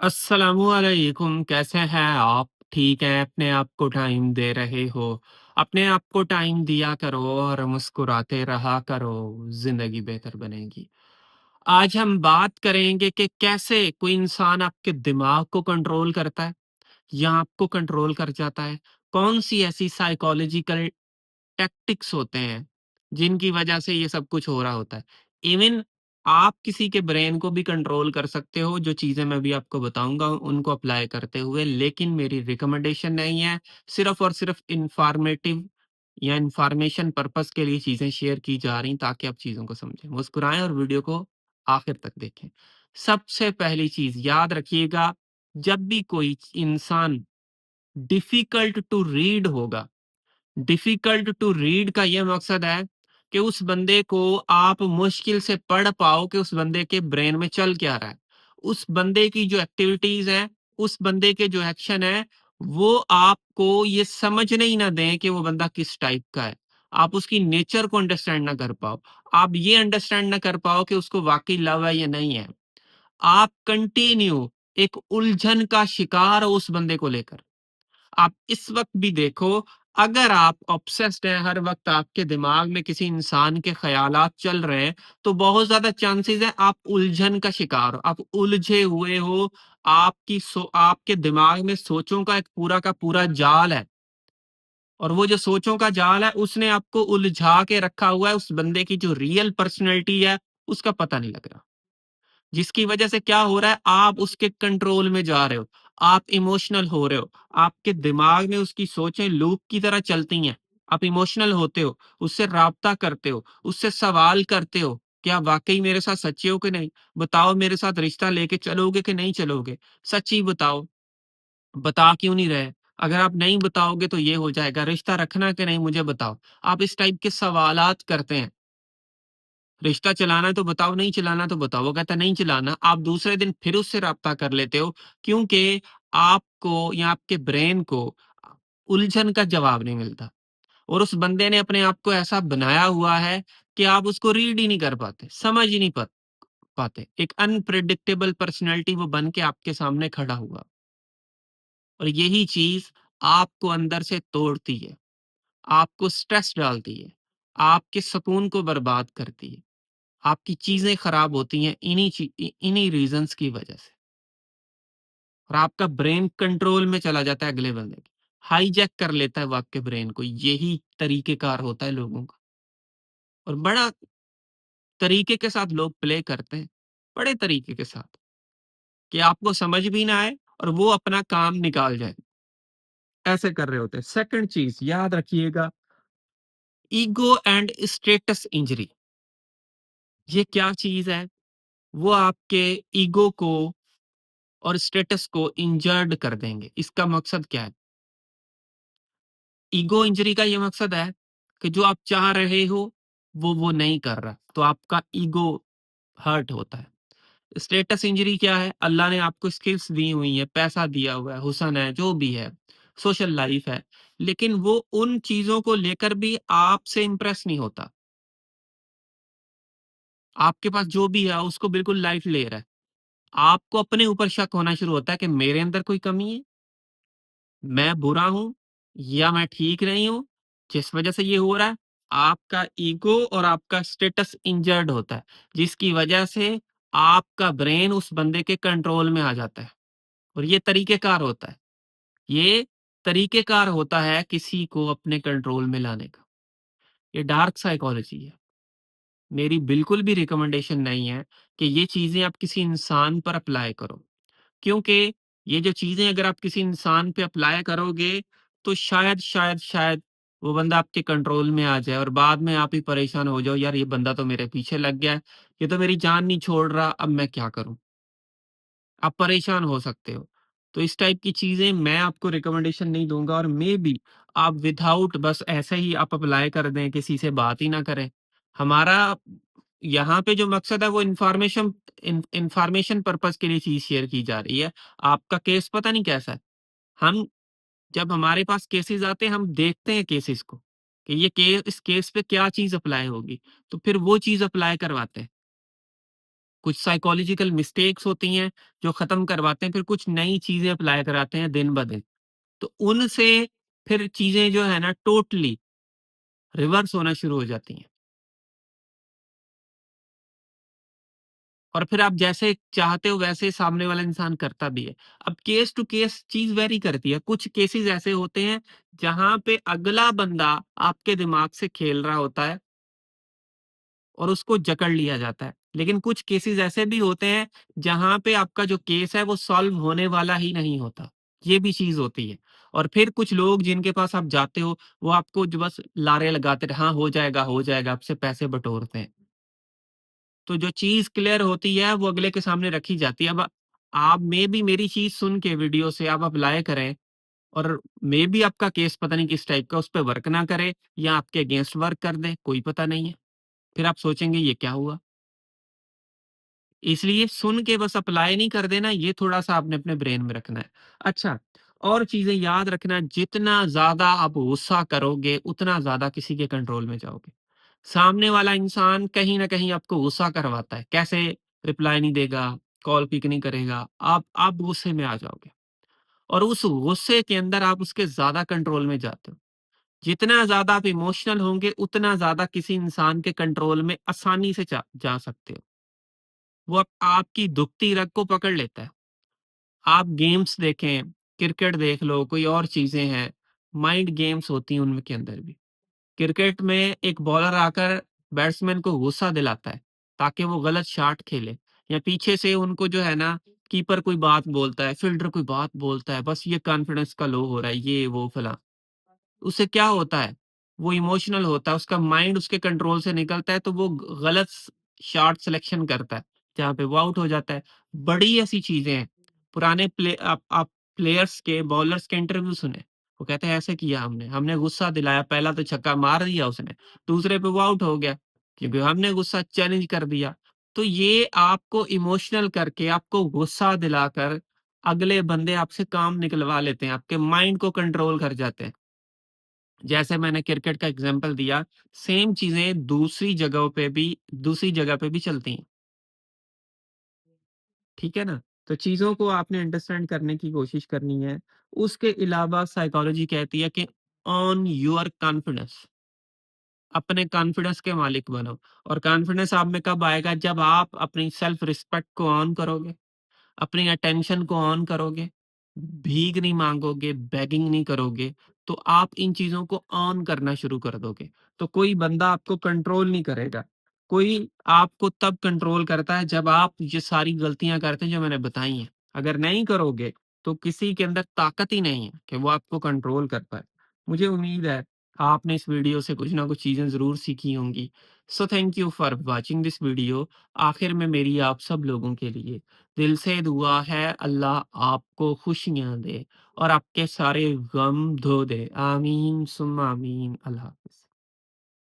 अस्सलामुअलैकुम, कैसे हैं आप? ठीक हैं, अपने आप को टाइम दे रहे हो। अपने आप को टाइम दिया करो और मुस्कुराते रहा करो, ज़िंदगी बेहतर बनेगी। आज हम बात करेंगे कि कैसे कोई इंसान आपके दिमाग को कंट्रोल करता है या आपको कंट्रोल कर जाता है। कौन-सी ऐसी साइकोलॉजिकल टैक्टिक्स होते हैं, जिनकी वजह से ये सब कुछ हो रहा होता है। इवन आप किसी के ब्रेन को भी कंट्रोल कर सकते हो, जो चीज़ें मैं अभी आपको बताऊँगा उनको अप्लाई करते हुए, लेकिन मेरी रिकमेंडेशन नहीं है, सिर्फ़ और सिर्फ़ इन्फॉर्मेटिव या इन्फॉर्मेशन पर्पज़ के लिए चीज़ें शेयर की जा रही हैं ताकि आप चीज़ों को समझें। मुस्कुराएँ और वीडियो को आखिर तक देखें। सबसे पहली चीज़ याद रखिएगा, जब भी कोई इंसान डिफ़िकल्ट टू रीड होगा, डिफ़िकल्ट टू रीड का ये मकसद है कि उस बंदे को आप मुश्किल से पढ़ पाओ कि उस बंदे के ब्रेन में चल क्या रहा है। उस बंदे की जो एक्टिविटीज़ हैं, उस बंदे के जो एक्शन हैं, वो आपको ये समझने ही ना दें कि वो बंदा किस टाइप का है। आप उसकी नेचर को अंडरस्टैंड ना कर पाओ। आप ये अंडरस्टैंड ना कर पाओ कि उसको वाक़ई लव है या नहीं है। आप कंटिन्यू एक उलझन का शिकार हो उस बंदे को लेकर। आप इस वक़्त भी देखो, अगर आप ऑब्सेस्ड हैं, हर वक़्त आपके दिमाग में किसी इंसान के ख़यालात चल रहे हैं, तो बहुत ज़्यादा चांसेज़ हैं आप उलझन का शिकार हो, आप उलझे हुए हो, आपके दिमाग में सोचों का एक पूरा का पूरा जाल है और वो जो सोचों का जाल है, उसने आपको उलझा के रखा हुआ है, उस बंदे की जो रियल पर्सनैलिटी है, उसका पता नहीं लग रहा। जिसकी वजह से क्या हो रहा है, आप उसके कंट्रोल में जा रहे हो, आप इमोशनल हो रहे हो, आपके दिमाग में उसकी सोचें लूप की तरह चलती हैं, आप इमोशनल होते हो, उससे राब्ता करते हो, उससे सवाल करते हो, क्या वाक़ई मेरे साथ सच्चे हो कि नहीं? बताओ मेरे साथ रिश्ता लेके चलोगे कि नहीं चलोगे? सच ही बताओ, बता क्यों नहीं रहे? अगर आप नहीं बताओगे तो ये हो जाएगा, रिश्ता रखना कि नहीं मुझे बताओ। आप इस टाइप के सवालात करते हैं। रिश्ता चलाना है तो बताओ, नहीं चलाना तो बताओ। वो कहता है नहीं चलाना, आप दूसरे दिन फिर उससे राब्ता कर लेते हो क्योंकि आपको या आपके ब्रेन को उलझन का जवाब नहीं मिलता और उस बंदे ने अपने आप को ऐसा बनाया हुआ है कि आप उसको रीड ही नहीं कर पाते, समझ ही नहीं पाते। एक अनप्रेडिक्टेबल पर्सनैलिटी वो बन के आपके सामने खड़ा हुआ और यही चीज़ आपको अंदर से तोड़ती है, आपको स्ट्रेस डालती है, आपके सुकून को बर्बाद करती है। आपकी चीज़ें खराब होती हैं इन्हीं रीज़न्स की वज़ह से और आपका ब्रेन कंट्रोल में चला जाता है अगले बंदे के। हाइजैक कर लेता है वो आपके ब्रेन को, यही तरीक़ेकार होता है लोगों का और बड़ा तरीके के साथ लोग प्ले करते हैं, बड़े तरीके के साथ कि आपको समझ भी ना आए और वो अपना काम निकाल जाए, ऐसे कर रहे होते हैं। सेकंड चीज़ याद रखिएगा, ईगो एंड स्टेटस इंजरी, ये क्या चीज़ है? वो आपके ईगो को और स्टेटस को इंजर्ड कर देंगे। इसका मकसद क्या है? ईगो इंजरी का ये मकसद है कि जो आप चाह रहे हो, वो नहीं कर रहा, तो आपका ईगो हर्ट होता है। स्टेटस इंजरी क्या है? अल्लाह ने आपको स्किल्स दी हुई हैं, पैसा दिया हुआ है, हुस्न है, जो भी है, सोशल लाइफ़ है, लेकिन वो उन चीज़ों को लेकर भी आपसे इम्प्रेस नहीं होता। आपके पास जो भी है, उसको बिल्कुल लाइट ले रहा है। आपको अपने ऊपर शक होना शुरू होता है कि मेरे अंदर कोई कमी है? मैं बुरा हूँ या मैं ठीक नहीं हूँ, जिस वजह से ये हो रहा है, आपका ईगो और आपका स्टेटस इंजर्ड होता है, जिसकी वजह से आपका ब्रेन उस बंदे के कंट्रोल में आ जाता है और ये तरीक़ेकार होता है। ये तरीक़ेकार होता है किसी को अपने कंट्रोल में लाने का। ये डार्क साइकोलॉजी है। मेरी बिल्कुल भी रिकमेंडेशन नहीं है कि ये चीज़ें आप किसी इंसान पर अप्लाई करो। क्योंकि ये जो चीज़ें अगर आप किसी इंसान पे अप्लाई करोगे, तो शायद वो बंदा आपके कंट्रोल में आ जाए और बाद में आप ही परेशान हो जाओ, यार ये बंदा तो मेरे पीछे लग गया है, ये तो मेरी जान नहीं छोड़ रहा, अब मैं क्या करूँ? आप परेशान हो सकते हो। तो इस टाइप की चीज़ें मैं आपको रिकमेंडेशन नहीं दूँगा और मेबी आप विथआउट बस ऐसे ही आप अप्लाई कर दें, किसी से बात ही ना करें। हमारा यहाँ पे जो मकसद है वो इन्फॉर्मेशन पर्पज़ के लिए चीज़ शेयर की जा रही है। आपका केस पता नहीं कैसा है। हम जब हमारे पास केसेज़ आते हैं, हम देखते हैं केसेज़ को, कि ये इस केस पे क्या चीज़ अप्लाई होगी, तो फिर वो चीज़ अप्लाई करवाते हैं। कुछ साइकोलॉजिकल मिस्टेक्स होती हैं जो ख़त्म करवाते हैं, फिर कुछ नई चीज़ें अप्लाई कराते हैं दिन-ब-दिन। तो उनसे फिर चीज़ें जो है ना टोटली रिवर्स होना शुरू हो जाती हैं। और फिर आप जैसे चाहते हो वैसे सामने वाला इंसान करता भी है। अब केस टू केस चीज़ वेरी करती है। कुछ केसेज़ ऐसे होते हैं जहाँ पे अगला बंदा आपके दिमाग से खेल रहा होता है और उसको जकड़ लिया जाता है। लेकिन कुछ केसेज़ ऐसे भी होते हैं जहाँ पे आपका जो केस है वो सॉल्व होने वाला ही नहीं होता। ये भी चीज़ होती है। और फिर कुछ लोग जिनके पास आप जाते हो वो आपको जो बस लारे लगाते रहे, हाँ, हो जाएगा, आपसे पैसे बटोरते हैं। तो जो चीज़ क्लियर होती है वो अगले के सामने रखी जाती है। अब आप मेबी मेरी चीज़ सुन के वीडियो से आप अप्लाई करें और मेबी आपका केस पता नहीं किस टाइप का उस पे वर्क ना करे या आपके अगेंस्ट वर्क कर दे, कोई पता नहीं है। फिर आप सोचेंगे ये क्या हुआ? इसलिए सुन के बस अप्लाई नहीं कर देना, ये थोड़ा-सा आपने अपने ब्रेन में रखना है। अच्छा, और चीज़ें याद रखना, जितना ज़्यादा आप गुस्सा करोगे, उतना ज़्यादा किसी के कंट्रोल में जाओगे। सामने वाला इंसान कहीं न कहीं आपको गुस्सा करवाता है। कैसे? रिप्लाई नहीं देगा, कॉल पिक नहीं करेगा, आप गुस्से में आ जाओगे और उस गुस्से के अंदर आप उसके ज़्यादा कंट्रोल में जाते हो। जितना ज़्यादा आप इमोशनल होंगे, उतना ज़्यादा किसी इंसान के कंट्रोल में आसानी से जा सकते हो। वो आपकी दुखती रग को पकड़ लेता है। आप गेम्स देखें, क्रिकेट देख लो, कोई और चीज़ें हैं, माइंड गेम्स होती हैं उनके अंदर भी। क्रिकेट में एक बॉलर आकर बैट्समैन को गुस्सा दिलाता है, ताकि वो गलत शॉट खेले या पीछे से उनको जो है ना कीपर कोई बात बोलता है, फील्डर कोई बात बोलता है, बस ये कॉन्फिडेंस का लो हो रहा है, ये वो फलाँ। उससे क्या होता है, वो इमोशनल होता है, उसका माइंड उसके कंट्रोल से निकलता है, तो वो गलत शॉट सिलेक्शन करता है, जहाँ पे वो आउट हो जाता है। बड़ी ऐसी चीज़ें हैं, पुराने आप प्लेयर्स के, बॉलर्स के इंटरव्यू सुने, वो कहते हैं ऐसे किया हमने, हमने गुस्सा दिलाया, पहला तो छक्का मार दिया उसने, दूसरे पे वो आउट हो गया, क्योंकि हमने गुस्सा चैलेंज कर दिया। तो ये आपको इमोशनल करके, आपको गुस्सा दिलाकर, अगले बंदे आपसे काम निकलवा लेते हैं, आपके माइंड को कंट्रोल कर जाते हैं। जैसे मैंने क्रिकेट का एग्जांपल दिया, सेम चीज़ें दूसरी जगह पे भी चलती हैं, ठीक है ना? तो चीज़ों को आपने अंडरस्टैंड करने की कोशिश करनी है। उसके अलावा साइकोलॉजी कहती है कि ऑन योर कॉन्फिडेंस, अपने कॉन्फिडेंस के मालिक बनो और कॉन्फिडेंस आप में कब आएगा? जब आप अपनी सेल्फ रिस्पेक्ट को ऑन करोगे। अपनी अटेंशन को ऑन करोगे, भीख नहीं माँगोगे, बेगिंग नहीं करोगे, तो आप इन चीज़ों को ऑन करना शुरू कर दोगे। तो कोई बंदा आपको कंट्रोल नहीं करेगा। कोई आपको तब कंट्रोल करता है जब आप ये सारी गलतियाँ करते हैं जो मैंने बताई हैं। अगर नहीं करोगे, तो किसी के अंदर ताकत ही नहीं है कि वो आपको कंट्रोल कर पाए। मुझे उम्मीद है आपने इस वीडियो से कुछ ना कुछ चीज़ें ज़रूर सीखी होंगी। So thank you for watching this video. आखिर में मेरी आप सब लोगों के लिए दिल से दुआ है अल्लाह आपको खुशियाँ दे और आपके सारे गम धो दे। आमीन सुम्मा आमीन। अल्लाह हाफ़िज़।